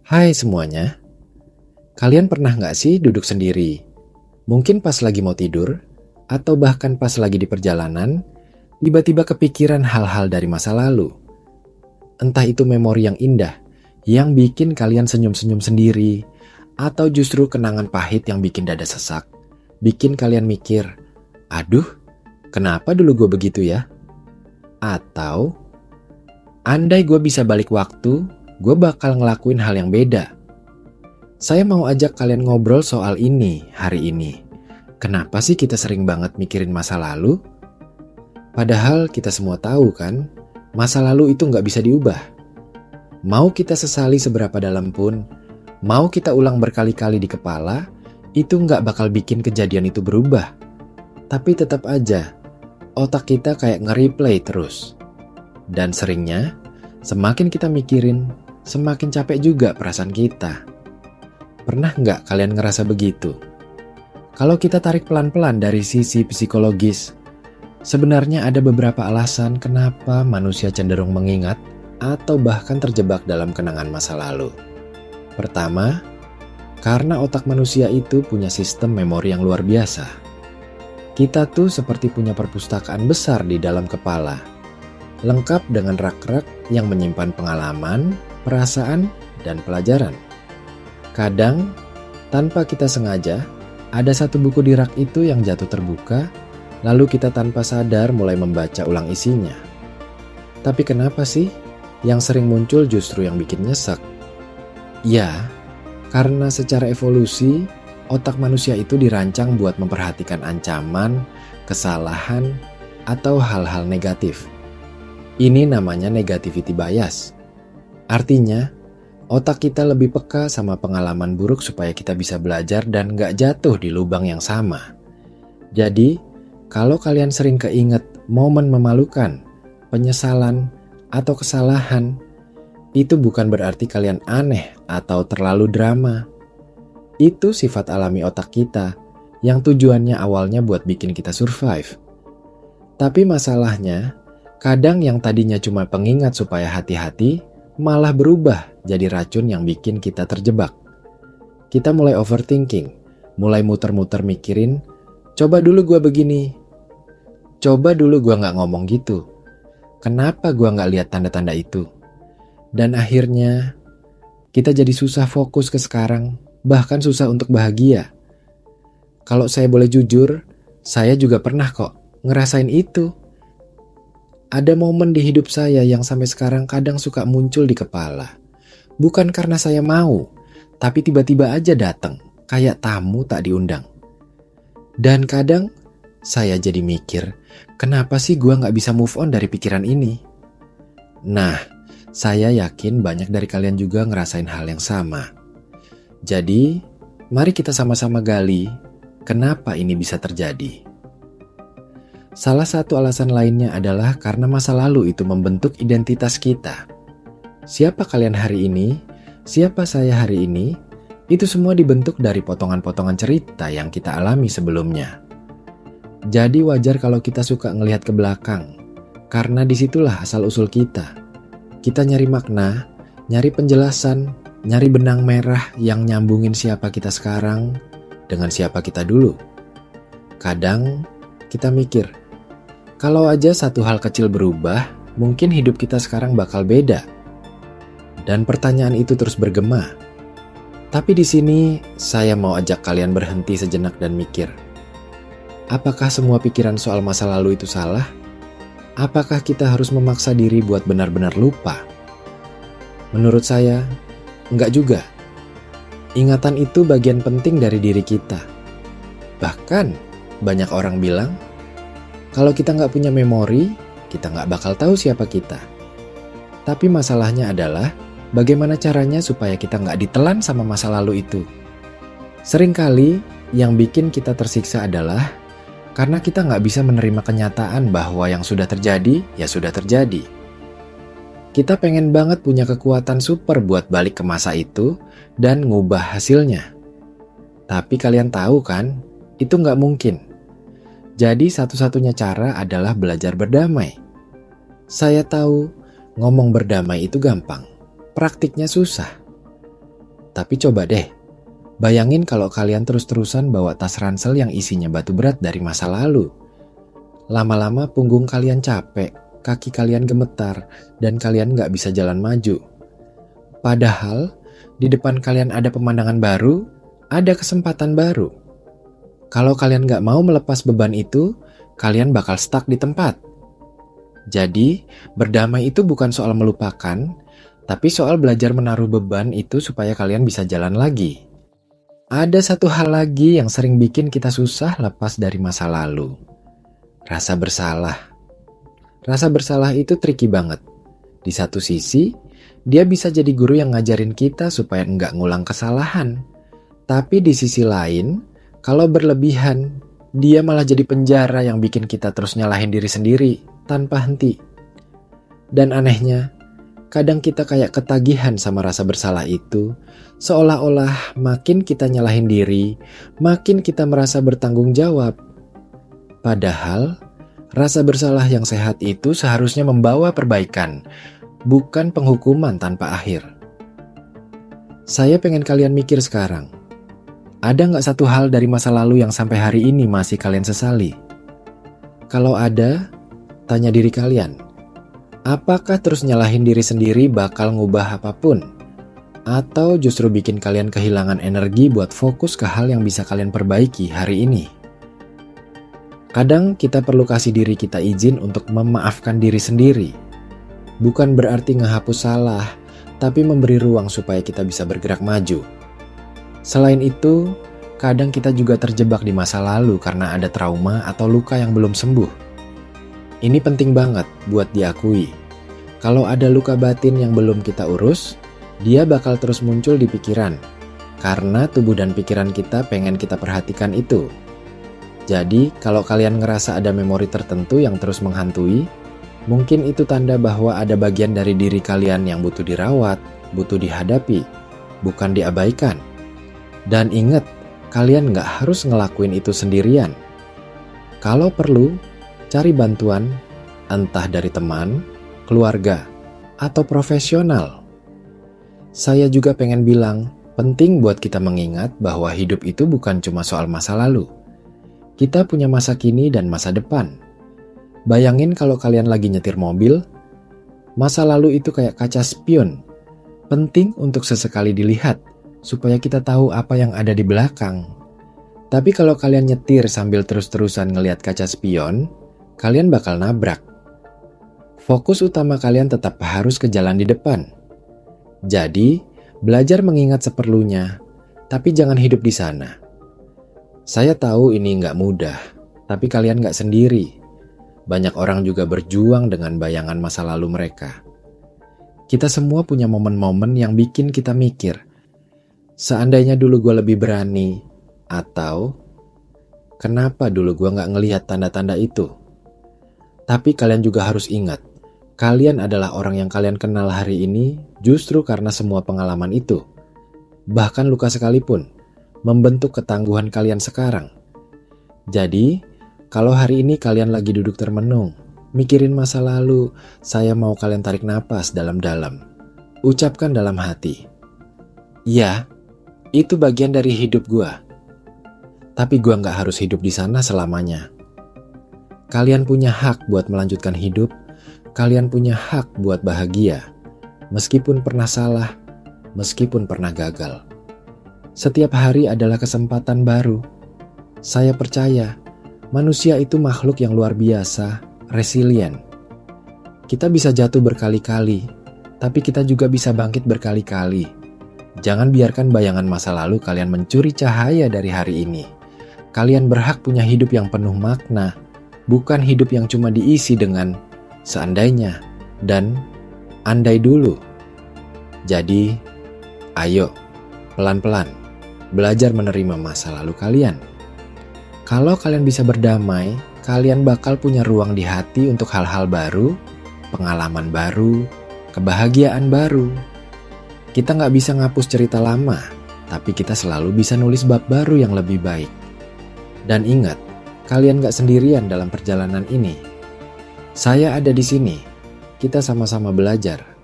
Hai semuanya, kalian pernah nggak sih duduk sendiri? Mungkin pas lagi mau tidur, atau bahkan pas lagi di perjalanan, tiba-tiba kepikiran hal-hal dari masa lalu. Entah itu memori yang indah, yang bikin kalian senyum-senyum sendiri, atau justru kenangan pahit yang bikin dada sesak, bikin kalian mikir, aduh, kenapa dulu gue begitu ya? Atau, andai gue bisa balik waktu, gue bakal ngelakuin hal yang beda. Saya mau ajak kalian ngobrol soal ini hari ini. Kenapa sih kita sering banget mikirin masa lalu? Padahal kita semua tahu kan, masa lalu itu nggak bisa diubah. Mau kita sesali seberapa dalam pun, mau kita ulang berkali-kali di kepala, itu nggak bakal bikin kejadian itu berubah. Tapi tetap aja, otak kita kayak nge-replay terus. Dan seringnya, semakin kita mikirin, semakin capek juga perasaan kita. Pernah nggak kalian ngerasa begitu? Kalau kita tarik pelan-pelan dari sisi psikologis, sebenarnya ada beberapa alasan kenapa manusia cenderung mengingat atau bahkan terjebak dalam kenangan masa lalu. Pertama, karena otak manusia itu punya sistem memori yang luar biasa. Kita tuh seperti punya perpustakaan besar di dalam kepala, lengkap dengan rak-rak yang menyimpan pengalaman, perasaan, dan pelajaran. Kadang, tanpa kita sengaja, ada satu buku di rak itu yang jatuh terbuka, lalu kita tanpa sadar mulai membaca ulang isinya. Tapi kenapa sih yang sering muncul justru yang bikin nyesek? Ya, karena secara evolusi, otak manusia itu dirancang buat memperhatikan ancaman, kesalahan, atau hal-hal negatif. Ini namanya negativity bias. Artinya, otak kita lebih peka sama pengalaman buruk supaya kita bisa belajar dan gak jatuh di lubang yang sama. Jadi, kalau kalian sering keinget momen memalukan, penyesalan, atau kesalahan, itu bukan berarti kalian aneh atau terlalu drama. Itu sifat alami otak kita yang tujuannya awalnya buat bikin kita survive. Tapi masalahnya, kadang yang tadinya cuma pengingat supaya hati-hati, malah berubah jadi racun yang bikin kita terjebak. Kita mulai overthinking, mulai muter-muter mikirin, coba dulu gue begini, coba dulu gue gak ngomong gitu, kenapa gue gak lihat tanda-tanda itu. Dan akhirnya, kita jadi susah fokus ke sekarang, bahkan susah untuk bahagia. Kalau saya boleh jujur, saya juga pernah kok ngerasain itu. Ada momen di hidup saya yang sampai sekarang kadang suka muncul di kepala. Bukan karena saya mau, tapi tiba-tiba aja datang, kayak tamu tak diundang. Dan kadang saya jadi mikir, kenapa sih gue gak bisa move on dari pikiran ini? Nah, saya yakin banyak dari kalian juga ngerasain hal yang sama. Jadi, mari kita sama-sama gali, kenapa ini bisa terjadi. Salah satu alasan lainnya adalah karena masa lalu itu membentuk identitas kita. Siapa kalian hari ini, siapa saya hari ini, itu semua dibentuk dari potongan-potongan cerita yang kita alami sebelumnya. Jadi wajar kalau kita suka ngelihat ke belakang, karena disitulah asal-usul kita. Kita nyari makna, nyari penjelasan, nyari benang merah yang nyambungin siapa kita sekarang dengan siapa kita dulu. Kadang kita mikir, kalau aja satu hal kecil berubah, mungkin hidup kita sekarang bakal beda. Dan pertanyaan itu terus bergema. Tapi di sini saya mau ajak kalian berhenti sejenak dan mikir. Apakah semua pikiran soal masa lalu itu salah? Apakah kita harus memaksa diri buat benar-benar lupa? Menurut saya, enggak juga. Ingatan itu bagian penting dari diri kita. Bahkan, banyak orang bilang, kalau kita nggak punya memori, kita nggak bakal tahu siapa kita. Tapi masalahnya adalah bagaimana caranya supaya kita nggak ditelan sama masa lalu itu. Seringkali yang bikin kita tersiksa adalah karena kita nggak bisa menerima kenyataan bahwa yang sudah terjadi, ya sudah terjadi. Kita pengen banget punya kekuatan super buat balik ke masa itu dan ngubah hasilnya. Tapi kalian tahu kan, itu nggak mungkin. Jadi satu-satunya cara adalah belajar berdamai. Saya tahu ngomong berdamai itu gampang, praktiknya susah. Tapi coba deh, bayangin kalau kalian terus-terusan bawa tas ransel yang isinya batu berat dari masa lalu. Lama-lama punggung kalian capek, kaki kalian gemetar, dan kalian nggak bisa jalan maju. Padahal, di depan kalian ada pemandangan baru, ada kesempatan baru. Kalau kalian nggak mau melepas beban itu, kalian bakal stuck di tempat. Jadi, berdamai itu bukan soal melupakan, tapi soal belajar menaruh beban itu supaya kalian bisa jalan lagi. Ada satu hal lagi yang sering bikin kita susah lepas dari masa lalu. Rasa bersalah. Rasa bersalah itu tricky banget. Di satu sisi, dia bisa jadi guru yang ngajarin kita supaya nggak ngulang kesalahan. Tapi di sisi lain, kalau berlebihan, dia malah jadi penjara yang bikin kita terus nyalahin diri sendiri tanpa henti. Dan anehnya, kadang kita kayak ketagihan sama rasa bersalah itu, seolah-olah makin kita nyalahin diri, makin kita merasa bertanggung jawab. Padahal, rasa bersalah yang sehat itu seharusnya membawa perbaikan, bukan penghukuman tanpa akhir. Saya pengen kalian mikir sekarang, ada nggak satu hal dari masa lalu yang sampai hari ini masih kalian sesali? Kalau ada, tanya diri kalian, apakah terus nyalahin diri sendiri bakal ngubah apapun? Atau justru bikin kalian kehilangan energi buat fokus ke hal yang bisa kalian perbaiki hari ini? Kadang kita perlu kasih diri kita izin untuk memaafkan diri sendiri. Bukan berarti ngehapus salah, tapi memberi ruang supaya kita bisa bergerak maju. Selain itu, kadang kita juga terjebak di masa lalu karena ada trauma atau luka yang belum sembuh. Ini penting banget buat diakui. Kalau ada luka batin yang belum kita urus, dia bakal terus muncul di pikiran. Karena tubuh dan pikiran kita pengen kita perhatikan itu. Jadi, kalau kalian ngerasa ada memori tertentu yang terus menghantui, mungkin itu tanda bahwa ada bagian dari diri kalian yang butuh dirawat, butuh dihadapi, bukan diabaikan. Dan ingat, kalian nggak harus ngelakuin itu sendirian. Kalau perlu, cari bantuan, entah dari teman, keluarga, atau profesional. Saya juga pengen bilang, penting buat kita mengingat bahwa hidup itu bukan cuma soal masa lalu. Kita punya masa kini dan masa depan. Bayangin kalau kalian lagi nyetir mobil, masa lalu itu kayak kaca spion. Penting untuk sesekali dilihat, supaya kita tahu apa yang ada di belakang. Tapi kalau kalian nyetir sambil terus-terusan ngelihat kaca spion, kalian bakal nabrak. Fokus utama kalian tetap harus ke jalan di depan. Jadi, belajar mengingat seperlunya, tapi jangan hidup di sana. Saya tahu ini nggak mudah, tapi kalian nggak sendiri. Banyak orang juga berjuang dengan bayangan masa lalu mereka. Kita semua punya momen-momen yang bikin kita mikir, seandainya dulu gue lebih berani, atau kenapa dulu gue nggak ngelihat tanda-tanda itu. Tapi kalian juga harus ingat, kalian adalah orang yang kalian kenal hari ini justru karena semua pengalaman itu. Bahkan luka sekalipun, membentuk ketangguhan kalian sekarang. Jadi, kalau hari ini kalian lagi duduk termenung, mikirin masa lalu, saya mau kalian tarik napas dalam-dalam. Ucapkan dalam hati, ya, itu bagian dari hidup gua. Tapi gua nggak harus hidup di sana selamanya. Kalian punya hak buat melanjutkan hidup. Kalian punya hak buat bahagia. Meskipun pernah salah, meskipun pernah gagal. Setiap hari adalah kesempatan baru. Saya percaya, manusia itu makhluk yang luar biasa, resilient. Kita bisa jatuh berkali-kali, tapi kita juga bisa bangkit berkali-kali. Jangan biarkan bayangan masa lalu kalian mencuri cahaya dari hari ini. Kalian berhak punya hidup yang penuh makna, bukan hidup yang cuma diisi dengan seandainya dan andai dulu. Jadi, ayo, pelan-pelan, belajar menerima masa lalu kalian. Kalau kalian bisa berdamai, kalian bakal punya ruang di hati untuk hal-hal baru, pengalaman baru, kebahagiaan baru. Kita nggak bisa ngapus cerita lama, tapi kita selalu bisa nulis bab baru yang lebih baik. Dan ingat, kalian nggak sendirian dalam perjalanan ini. Saya ada di sini. Kita sama-sama belajar.